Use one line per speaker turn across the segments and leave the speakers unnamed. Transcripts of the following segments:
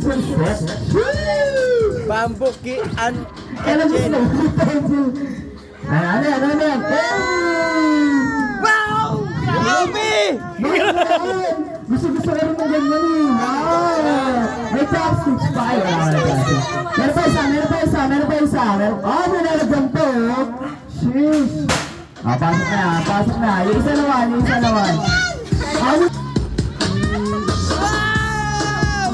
pencil set.
Bamboo key and
Kailan mo
chain.
sila pencil? Ano yan?
Wow! Grabe!
Gusto ko rin ng ganyan eh. Wow! May chopsticks pa. Meron pa isa. May nalagyan to. Sheesh. Pasok na. Yung isa naman. Ano?
Wow!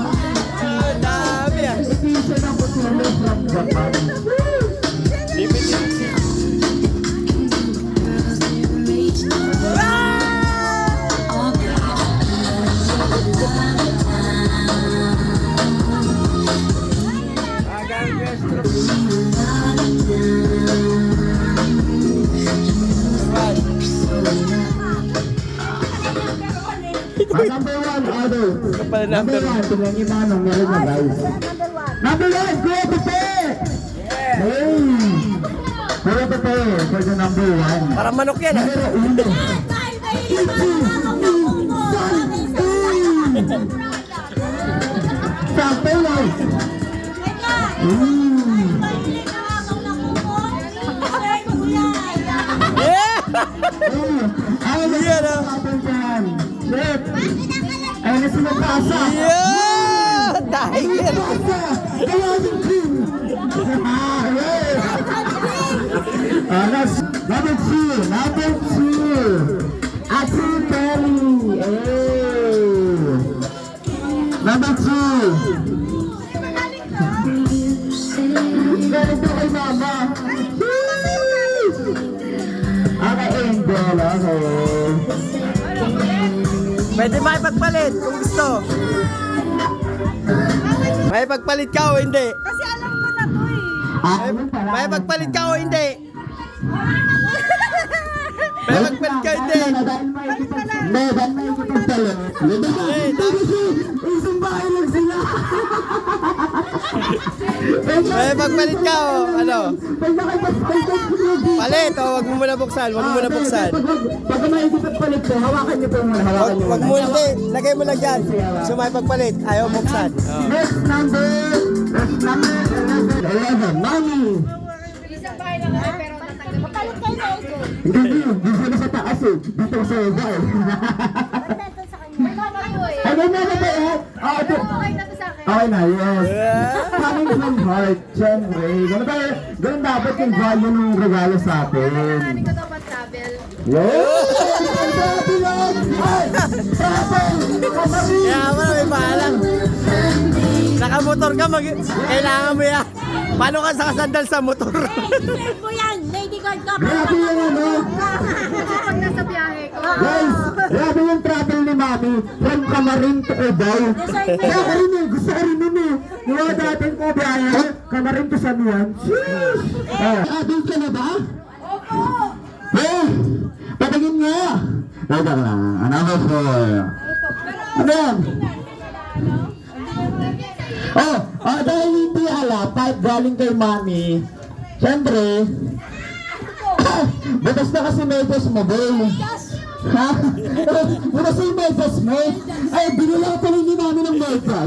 Ang dami ah.
Edition ng Putulo from Japan.
Limited.
Number one, order.
Kapal number one.
Tingnan niyo manong meron na guys. Number one, Kuya Pepe! Hey! Kuya Pepe, for the number one.
Para manok yan ah.
Numero uno. Sample lang.
Yeah!
Ay,
Yan ah.
Chef! Ay, nasinagkasa.
Yeah! Tiger!
Kayawin Queen! Number two! Ate Kelly! Number two! Ganito kay Mama! Okay, Angel, okay.
Pwede may pagpalit kung gusto. May pagpalit ka o hindi?
Kasi alam ko na to eh.
May pagpalit ka o hindi? May pagpalit ka o hindi?
Dahil may ikipagpalit. Isang bahay lang sila.
May pagpalit ka o ano? Palit o wag mo muna buksan,
Pag may ikipagpalit ko, hawakan niyo po muna.
Wag mo hindi, lagay mo lang dyan. So may pagpalit, ayaw buksan.
Next number 11, Mami.
Isang bahay lang kami pero natanggap. Magkalit kayo na ito.
Hindi siya nasa taas eh. Dito sa iba eh.
Magdatan sa kanya. Mama ko eh.
Ano na ba eh?
Okay na to sa akin.
Okay na, yes. Coming from heart, syempre. Ganun dapat yung value ng regalo sa atin.
Nananin ko daw ba travel?
Yes! Travel on! Ay! Travel!
Kaya mo na may paalam. Nakamotor ka, kailangan mo yan. Paano ka sakasandal sa motor?
Friend mo yan! Lady guard ka!
Grabe yung ano!
Kapag nasa biyahe ko.
Guys, grabe yung travel ni Mami from Camarin to Cubao. Kaya ko rin eh, gusto ko rin nun eh. Yung mga dating ko biyahe, Camarin to San Juan. Sheesh! Adult ka na ba?
Opo!
Eh, patingin nga. Wait lang, number 4. Ano yan? Dahil hindi ala, pipe galing kay Mami. Siyempre, butas na kasi medyas mo, boy. Ha? Butas na yung medyas mo. Ay, binula ko pala ni Mami ng medyas.